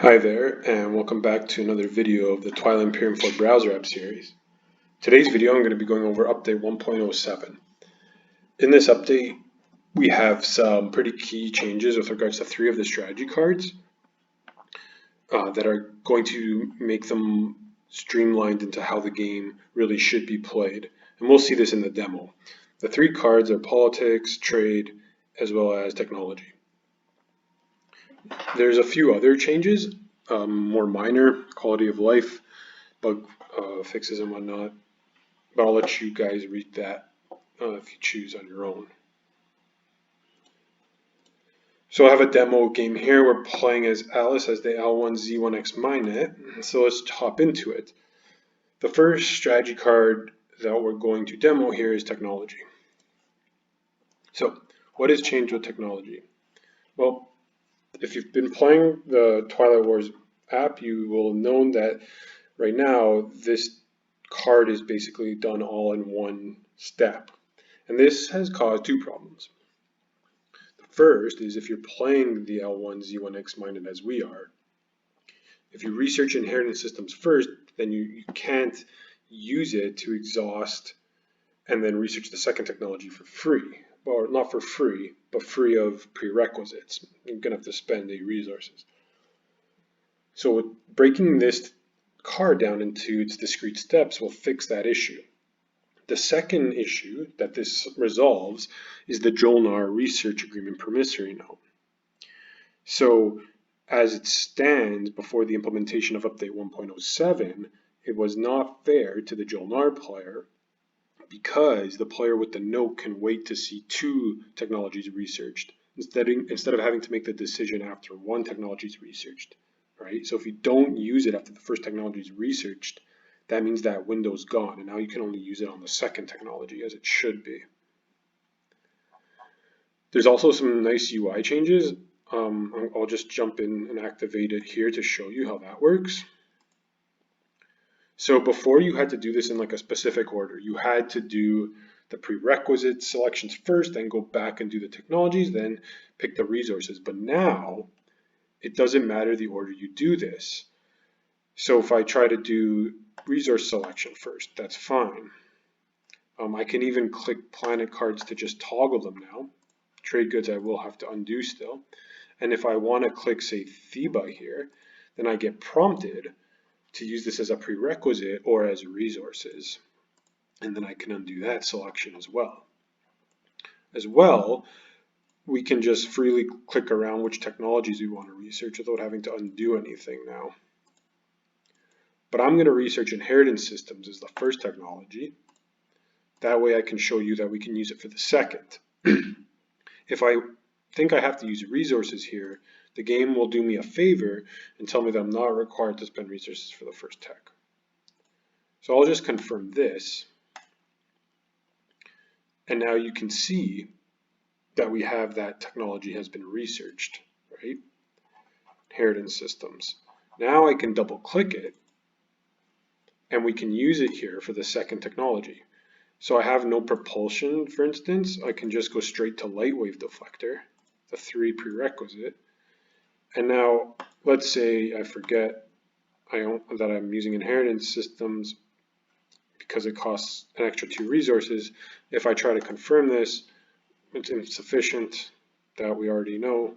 Hi there, and welcome back to another video of the Twilight Imperium 4 browser app series. Today's video I'm going to be going over update 1.07. In this update, we have some pretty key changes with regards to 3 of the strategy cards that are going to make them streamlined into how the game really should be played. And we'll see this in the demo. The 3 cards are politics, trade, as well as technology. There's a few other changes, more minor, quality of life, bug fixes and whatnot, but I'll let you guys read that if you choose on your own. So I have a demo game here. We're playing as Alice as the L1Z1X Minet, so let's hop into it. The first strategy card that we're going to demo here is technology. So what has changed with technology? Well, if you've been playing the Twilight Wars app, you will know that right now this card is basically done all in one step. And this has caused 2 problems. The first is if you're playing the L1Z1X Minded as we are, if you research inheritance systems first, then you can't use it to exhaust and then research the second technology for free. Well, not for free, but free of prerequisites. You're going to have to spend the resources. So breaking this card down into its discrete steps will fix that issue. The second issue that this resolves is the Jolnar Research Agreement Promissory Note. So as it stands before the implementation of Update 1.07, it was not fair to the Jolnar player because the player with the note can wait to see 2 technologies researched instead of having to make the decision after 1 technology is researched, right? So if you don't use it after the first technology is researched, that means that window's gone, and now you can only use it on the second technology as it should be. There's also some nice UI changes. I'll just jump in and activate it here to show you how that works. So before you had to do this in like a specific order. You had to do the prerequisite selections first, then go back and do the technologies, then pick the resources. But now it doesn't matter the order you do this. So if I try to do resource selection first, that's fine. I can even click planet cards to just toggle them now. Trade goods I will have to undo still. And if I want to click, say, Theba here, then I get prompted to use this as a prerequisite or as resources. And then I can undo that selection as well. We can just freely click around which technologies we want to research without having to undo anything now. But I'm going to research inheritance systems as the first technology. That way I can show you that we can use it for the second. If I think I have to use resources here, the game will do me a favor and tell me that I'm not required to spend resources for the first tech. So I'll just confirm this. And now you can see that we have that technology has been researched, right? Inheritance systems. Now I can double click it and we can use it here for the second technology. So I have no propulsion, for instance. I can just go straight to light wave deflector, the 3 prerequisite. And now let's say I forget that I'm using inheritance systems because it costs an extra 2 resources. If I try to confirm this, it's insufficient. That we already know.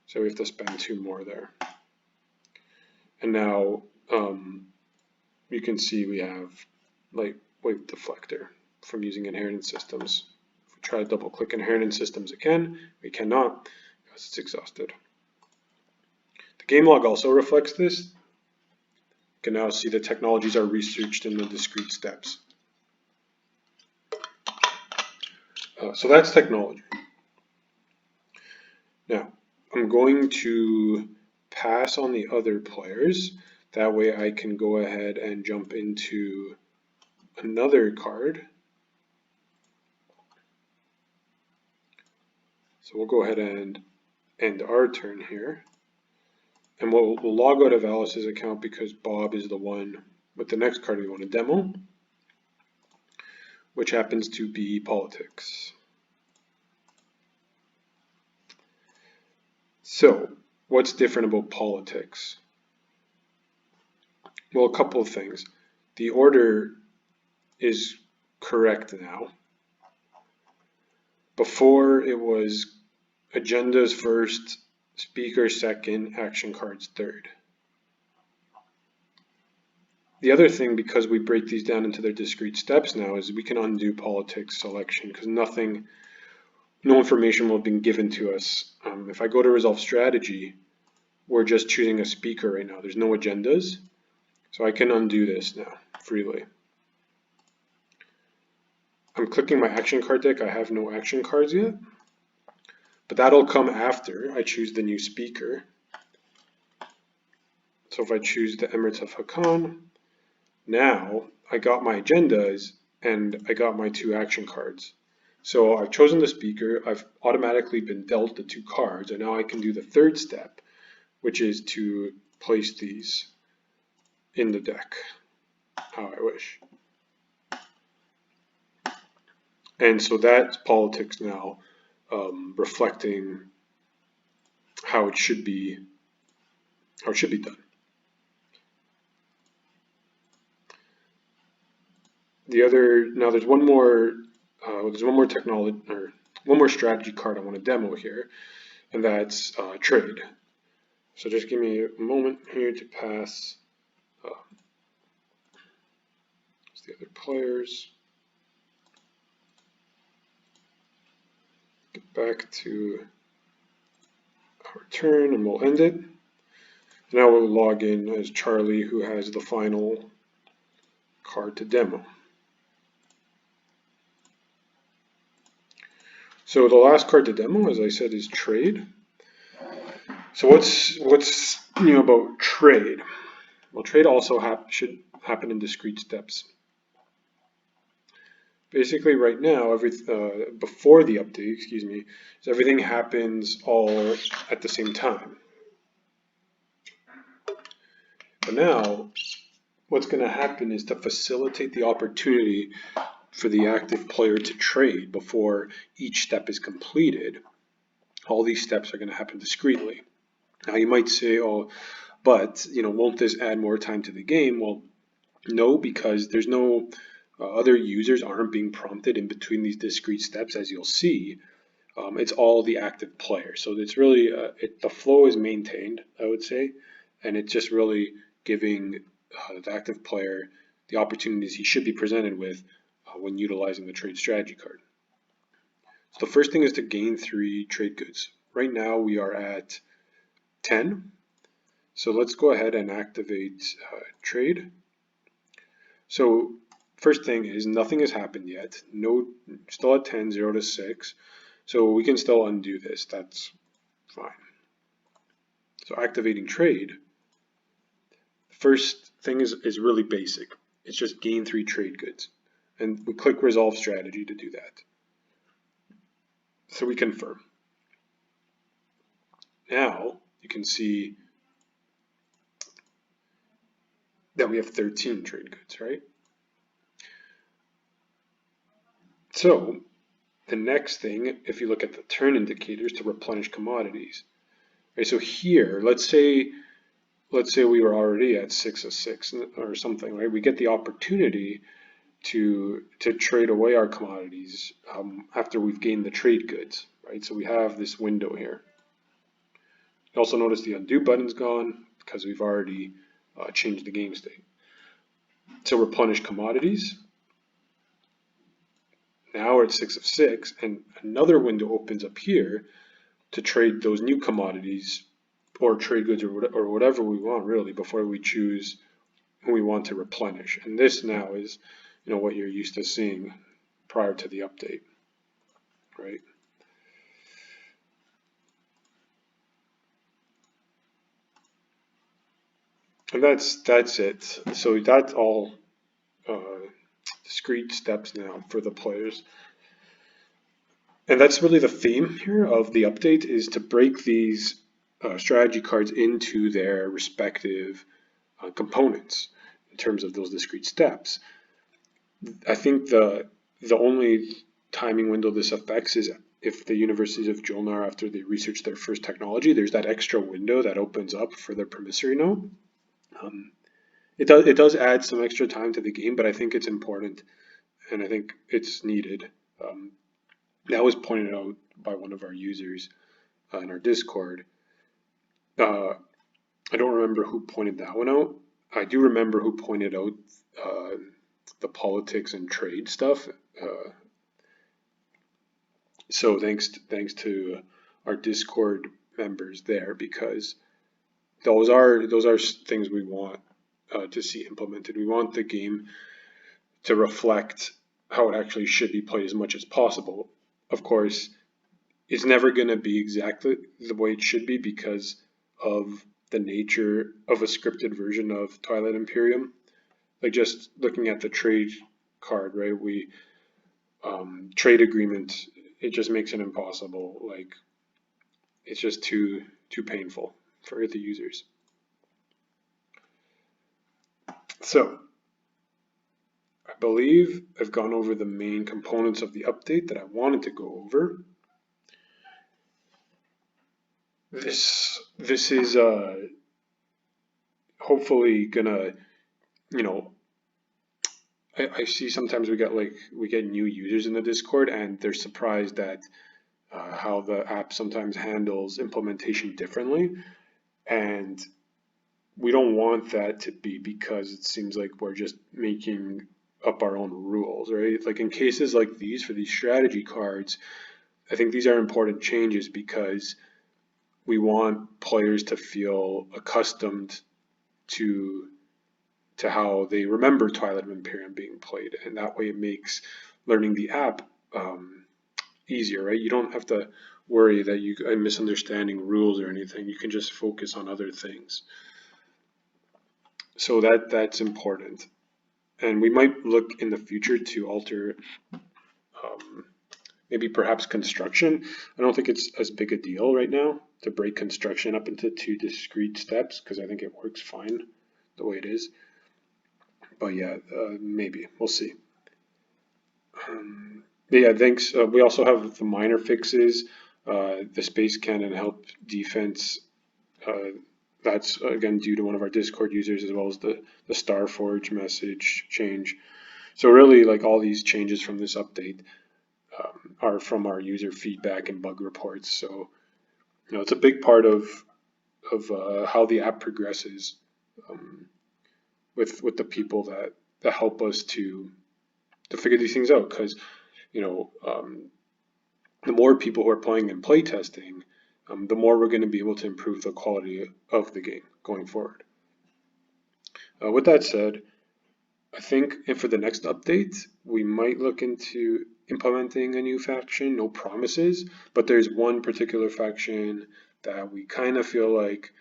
So we have to spend 2 more there. And now you can see we have light wave deflector from using inheritance systems. If we try to double click inheritance systems again, we cannot because it's exhausted. The game log also reflects this. You can now see the technologies are researched in the discrete steps. So that's technology. Now, I'm going to pass on the other players. That way I can go ahead and jump into another card. So we'll go ahead and end our turn here. And we'll log out of Alice's account because Bob is the one with the next card we want to demo, which happens to be politics. So what's different about politics? Well, a couple of things. The order is correct now. Before it was agendas first, speaker second, action cards third. The other thing, because we break these down into their discrete steps now, is we can undo politics selection because no information will have been given to us. If I go to resolve strategy, we're just choosing a speaker right now. There's no agendas. So I can undo this now freely. I'm clicking my action card deck. I have no action cards yet, but that'll come after I choose the new speaker. So if I choose the Emirates of Hakan, now I got my agendas and I got my 2 action cards. So I've chosen the speaker, I've automatically been dealt the 2 cards, and now I can do the 3rd step, which is to place these in the deck how I wish. And so that's politics now, reflecting how it should be done. Now there's one more technology, or one more strategy card I want to demo here, and that's trade. So just give me a moment here to pass the other players. Get back to our turn and we'll end it. Now we'll log in as Charlie, who has the final card to demo. So the last card to demo, as I said, is trade. So what's new about trade? Well, trade also should happen in discrete steps. Basically, right now, before the update, so everything happens all at the same time. But now, what's going to happen is to facilitate the opportunity for the active player to trade before each step is completed. All these steps are going to happen discreetly. Now you might say, oh, but won't this add more time to the game? Well, no, because there's no other users aren't being prompted in between these discrete steps, as you'll see. It's all the active player. So it's really the flow is maintained, I would say, and it's just really giving the active player the opportunities he should be presented with when utilizing the trade strategy card. So the first thing is to gain 3 trade goods. Right now we are at 10. So let's go ahead and activate trade. So first thing is nothing has happened yet. No, still at 10, 0 to 6. So we can still undo this. That's fine. So activating trade. First thing is really basic. It's just gain 3 trade goods. And we click resolve strategy to do that. So we confirm. Now you can see that we have 13 trade goods, right? So the next thing, if you look at the turn indicators, to replenish commodities. Right, so here, let's say we were already at 6 of 6 or something, right? We get the opportunity to trade away our commodities after we've gained the trade goods, right? So we have this window here. You also notice the undo button's gone because we've already changed the game state. So replenish commodities. Now we're at 6 of 6, and another window opens up here to trade those new commodities or trade goods or whatever we want, really, before we choose who we want to replenish. And this now is what you're used to seeing prior to the update, right? And that's it. So that's all discrete steps now for the players. And that's really the theme here of the update, is to break these strategy cards into their respective components in terms of those discrete steps. I think the only timing window this affects is if the Universities of Jolnar, after they research their first technology, there's that extra window that opens up for their promissory note. It does add some extra time to the game, but I think it's important and I think it's needed. That was pointed out by one of our users in our Discord. I don't remember who pointed that one out. I do remember who pointed out the politics and trade stuff. So thanks to our Discord members there, because those are things we want to see implemented. We want the game to reflect how it actually should be played as much as possible. Of course, it's never going to be exactly the way it should be because of the nature of a scripted version of Twilight Imperium. Like just looking at the trade card, right? We trade agreement, it just makes it impossible. Like it's just too painful for the users. So I believe I've gone over the main components of the update that I wanted to go over. This is hopefully gonna, you know, I see sometimes we get new users in the Discord and they're surprised at how the app sometimes handles implementation differently, and we don't want that to be because it seems like we're just making up our own rules, right? Like in cases like these for these strategy cards, I think these are important changes because we want players to feel accustomed to how they remember Twilight Imperium being played, and that way it makes learning the app easier, right? You don't have to worry that you are misunderstanding rules or anything. You can just focus on other things. So that's important. And we might look in the future to alter maybe perhaps construction. I don't think it's as big a deal right now to break construction up into 2 discrete steps because I think it works fine the way it is. But yeah, maybe we'll see. Yeah, thanks. We also have the minor fixes, the space cannon help defense. That's again due to one of our Discord users, as well as the Starforge message change. So really, like all these changes from this update are from our user feedback and bug reports. So it's a big part of how the app progresses with the people that help us to figure these things out. Because the more people who are playing and play testing, the more we're going to be able to improve the quality of the game going forward. With that said, I think for the next update, we might look into implementing a new faction. No promises, but there's one particular faction that we kind of feel like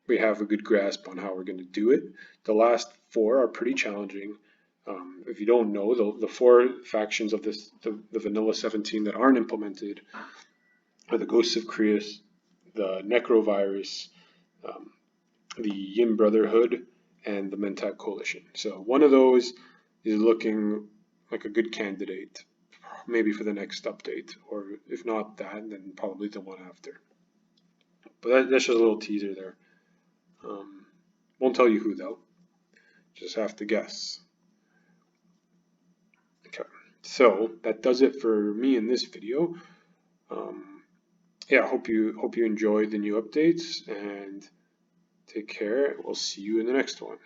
we have a good grasp on how we're going to do it. The last 4 are pretty challenging. If you don't know, the 4 factions of the Vanilla 17 that aren't implemented are the Ghosts of Creus, the Necrovirus, the Yin Brotherhood, and the Mentat Coalition. So one of those is looking like a good candidate, maybe for the next update, or if not that, then probably the one after. But that's just a little teaser there. Won't tell you who though, just have to guess. Okay, so that does it for me in this video. Yeah, hope you enjoyed the new updates and take care. We'll see you in the next one.